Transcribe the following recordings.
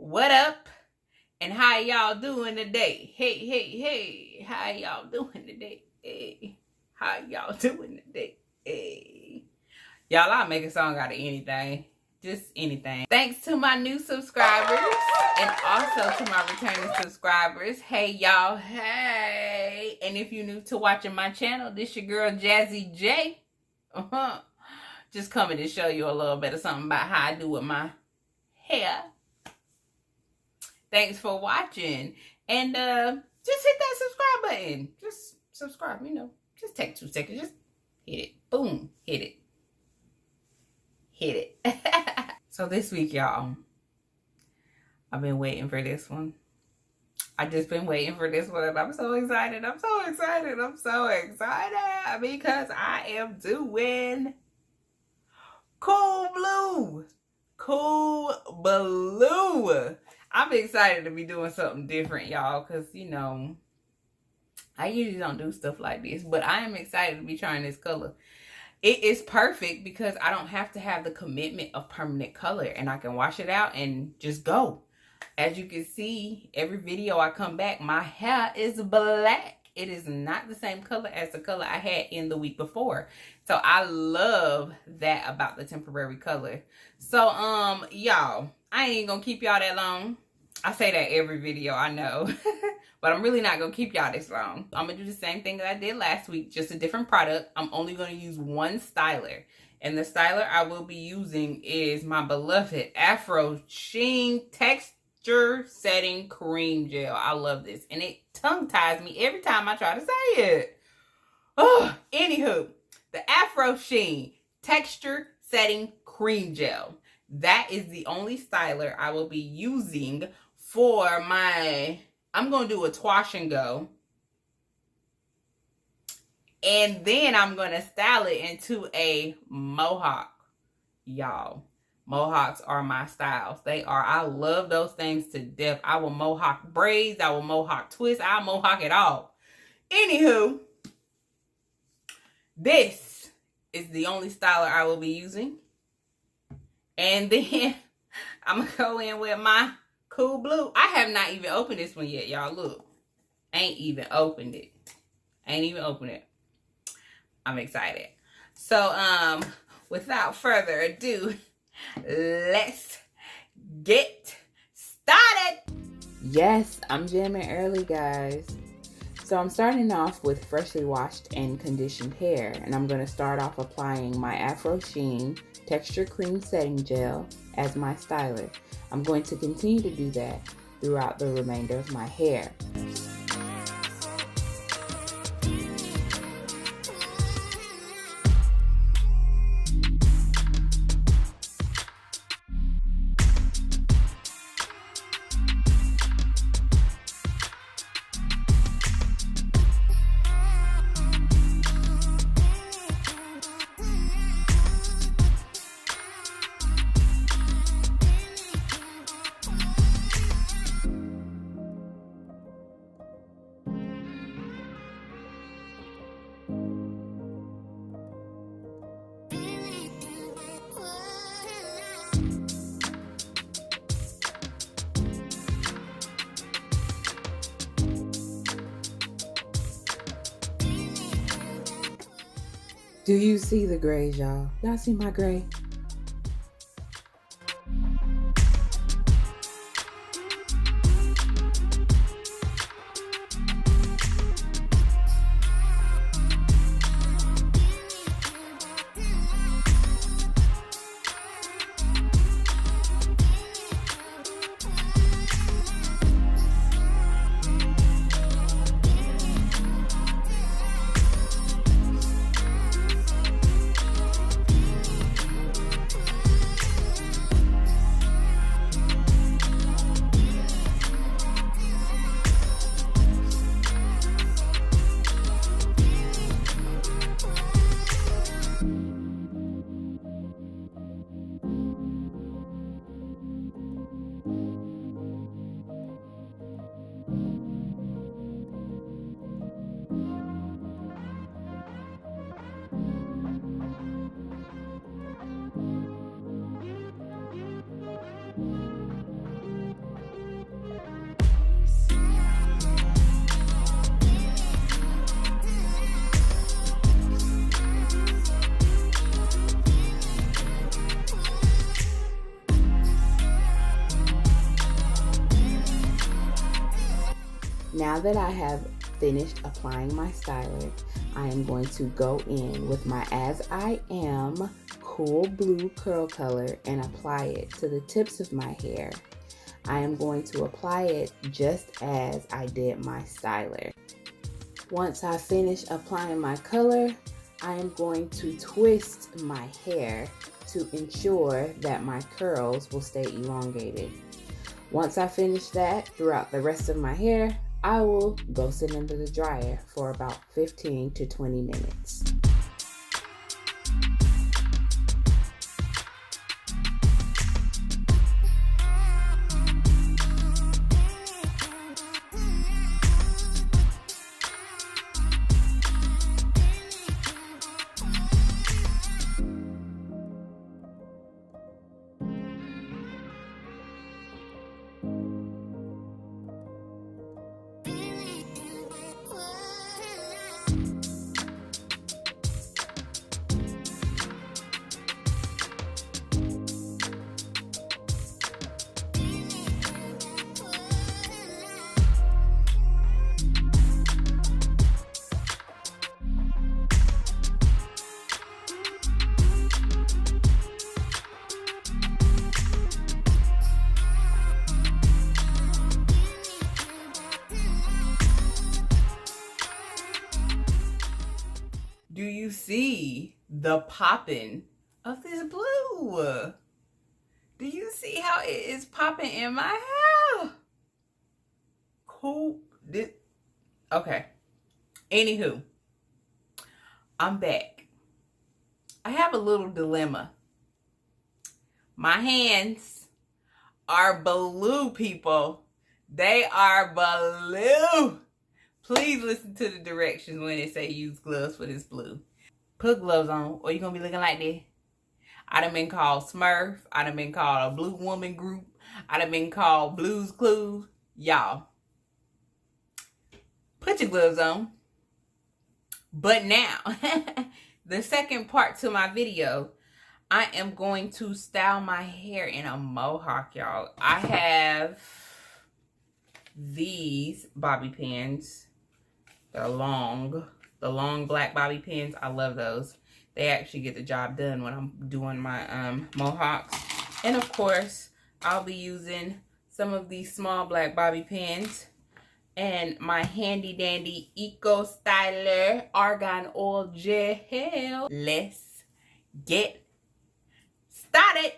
What up? And how y'all doing today? Hey, how y'all doing today? Hey, how y'all doing today? Hey. Y'all, I'll make a song out of anything. Just anything. Thanks to my new subscribers and also to my returning subscribers. Hey, y'all. Hey. And if you're new to watching my channel, this your girl, Jazzy J. Just coming to show you a little bit of something about how I do with my hair. Thanks for watching. And just hit that subscribe button. Just subscribe, Just take 2 seconds. Just hit it. Boom. Hit it. Hit it. So this week, y'all, I've been waiting for this one. I just been waiting for this one, and I'm so excited. I'm so excited because I am doing Cool Blue. Cool Blue. I'm excited to be doing something different, y'all, because, I usually don't do stuff like this, but I am excited to be trying this color. It is perfect because I don't have to have the commitment of permanent color, and I can wash it out and just go. As you can see, every video I come back, my hair is black. It is not the same color as the color I had in the week before. So I love that about the temporary color. So, y'all, I ain't gonna keep y'all that long. I say that every video, I know. But I'm really not gonna keep y'all this long. I'm gonna do the same thing that I did last week, just a different product. I'm only gonna use one styler. And the styler I will be using is my beloved Afro Sheen Texture Setting Cream Gel. I love this. And it tongue-ties me every time I try to say it. Oh, anywho, the Afro Sheen Texture Setting Cream Gel. That is the only styler I will be using for my... I'm going to do a twashngo. And then I'm going to style it into a Mohawk. Y'all, Mohawks are my styles. They are. I love those things to death. I will Mohawk braids. I will Mohawk twist. I'll Mohawk it all. Anywho, this is the only styler I will be using. And then I'm going to go in with my Cool Blue. I have not even opened this one yet, y'all. Look. Ain't even opened it. Ain't even opened it. I'm excited. So, without further ado, let's get started. Yes, I'm jamming early, guys. So I'm starting off with freshly washed and conditioned hair. And I'm going to start off applying my Afro Sheen Texture Cream Setting Gel as my styler. I'm going to continue to do that throughout the remainder of my hair. Do you see the grays, y'all? Y'all see my gray? Now that I have finished applying my styler, I am going to go in with my As I Am Cool Blue Curl Color and apply it to the tips of my hair. I am going to apply it just as I did my styler. Once I finish applying my color, I am going to twist my hair to ensure that my curls will stay elongated. Once I finish that throughout the rest of my hair, I will go sit under the dryer for about 15 to 20 minutes. Do you see the popping of this blue? Do you see how it is popping in my hair? Cool. Okay. Anywho, I'm back. I have a little dilemma. My hands are blue, people. They are blue. Please listen to the directions when they say use gloves for this blue. Put gloves on or you're going to be looking like this. I done been called Smurf. I done been called a blue woman group. I done been called Blues Clues. Y'all, put your gloves on. But now, the second part to my video, I am going to style my hair in a mohawk, y'all. I have these bobby pins. They're long. The long black bobby pins. I love those. They actually get the job done when I'm doing my mohawks. And of course, I'll be using some of these small black bobby pins and my handy dandy Eco Styler Argan Oil Gel. Let's get started.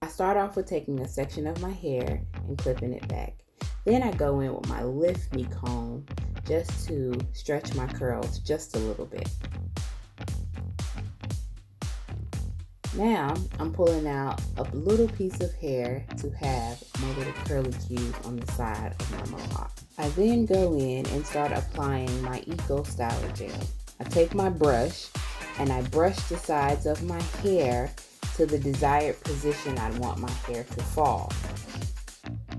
I start off with taking a section of my hair and clipping it back. Then I go in with my lift me comb just to stretch my curls just a little bit. Now I'm pulling out a little piece of hair to have my little curly cues on the side of my mohawk. I then go in and start applying my Eco Styler Gel. I take my brush and I brush the sides of my hair to the desired position I want my hair to fall.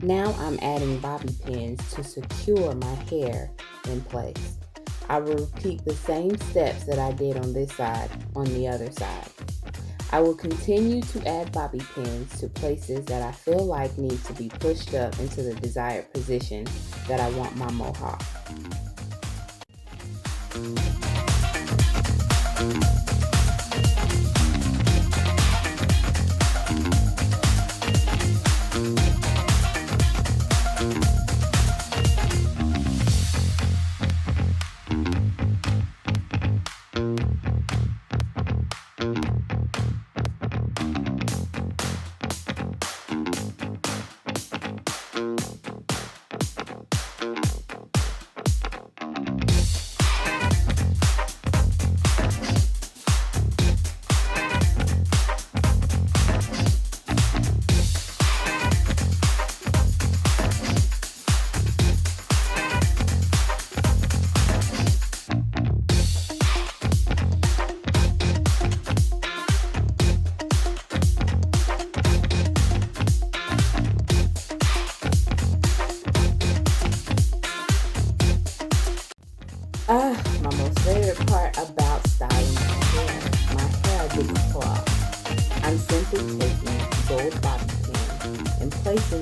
Now I'm adding bobby pins to secure my hair in place. I will repeat the same steps that I did on this side on the other side. I will continue to add bobby pins to places that I feel like need to be pushed up into the desired position that I want my mohawk.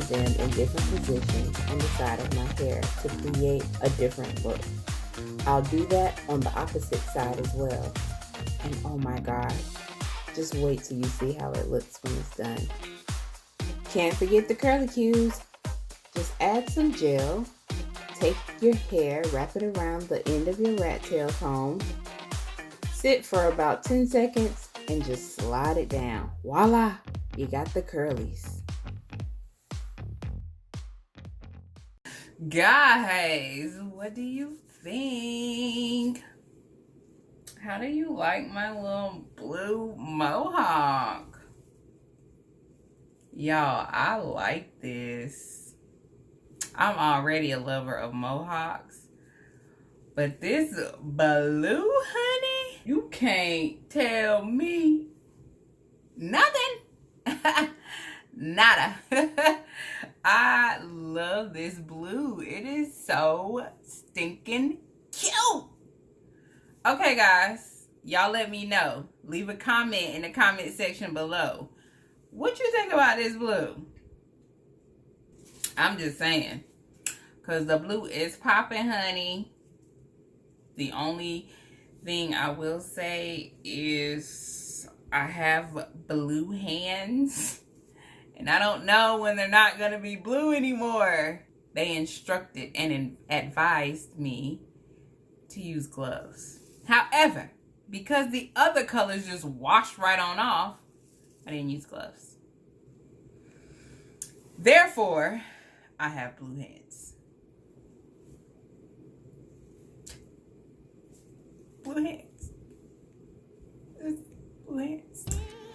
them in different positions on the side of my hair to create a different look. I'll do that on the opposite side as well. And oh my God, just wait till you see how it looks when it's done. Can't forget the curly cues. Just add some gel, take your hair, wrap it around the end of your rat tail comb, sit for about 10 seconds, and just slide it down. Voila, you got the curlies. Guys, what do you think? How do you like my little blue mohawk? Y'all, I like this. I'm already a lover of mohawks, but this blue, honey, you can't tell me nothing. Nada. I love this blue. It is so stinking cute. Okay, guys, y'all let me know. Leave a comment in the comment section below. What you think about this blue? I'm just saying, because the blue is popping, honey. The only thing I will say is I have blue hands, and I don't know when they're not going to be blue anymore. They instructed and advised me to use gloves. However, because the other colors just washed right on off, I didn't use gloves. Therefore, I have blue hands. Blue hands. Blue hands.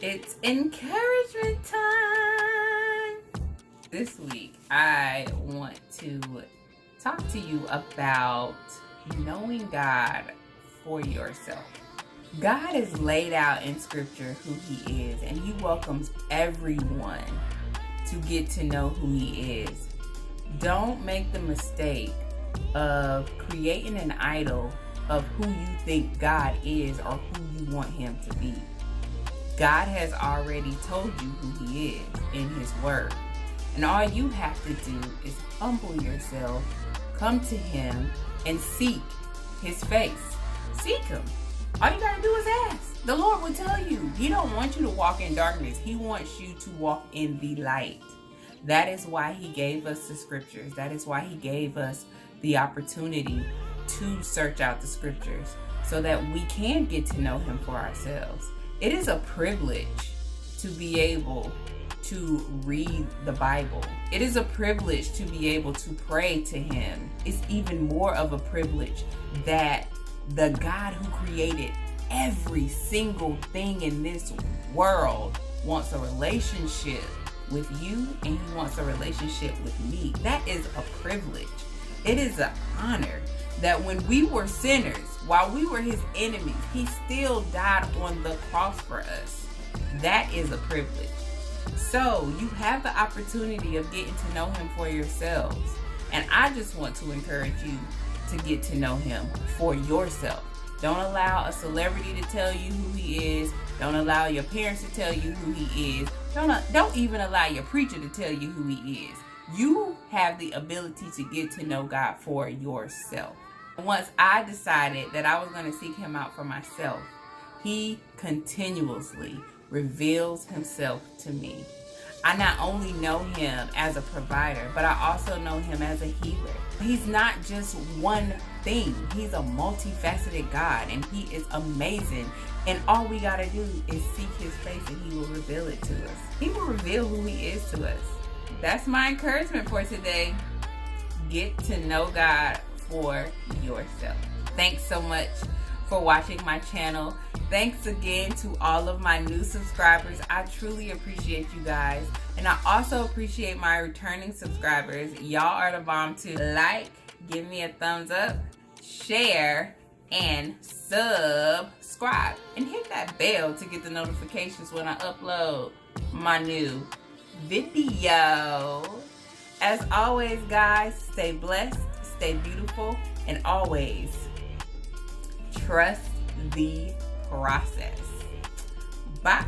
It's encouragement time. This week, I want to talk to you about knowing God for yourself. God is laid out in scripture who he is, and he welcomes everyone to get to know who he is. Don't make the mistake of creating an idol of who you think God is or who you want him to be. God has already told you who he is in his word. And all you have to do is humble yourself, come to him, and seek his face. Seek him. All you gotta do is ask. The Lord will tell you. He don't want you to walk in darkness. He wants you to walk in the light. That is why he gave us the scriptures. That is why he gave us the opportunity to search out the scriptures so that we can get to know him for ourselves. It is a privilege to be able to read the Bible. It is a privilege to be able to pray to him. It's even more of a privilege that the God who created every single thing in this world wants a relationship with you, and he wants a relationship with me. That is a privilege. It is an honor that when we were sinners, while we were his enemies, he still died on the cross for us. That is a privilege. So you have the opportunity of getting to know him for yourselves. And I just want to encourage you to get to know him for yourself. Don't allow a celebrity to tell you who he is. Don't allow your parents to tell you who he is. Don't even allow your preacher to tell you who he is. You have the ability to get to know God for yourself. Once I decided that I was going to seek him out for myself, he continuously reveals himself to me. I not only know him as a provider, but I also know him as a healer. He's not just one thing. He's a multifaceted God, and he is amazing. And all we got to do is seek his face, and he will reveal it to us. He will reveal who he is to us. That's my encouragement for today. Get to know God for yourself. Thanks so much for watching my channel. Thanks again to all of my new subscribers. I truly appreciate you guys. And I also appreciate my returning subscribers. Y'all are the bomb too. Like, give me a thumbs up, share, and subscribe. And hit that bell to get the notifications when I upload my new video. As always, guys, stay blessed, stay beautiful, and always trust the process. Bye.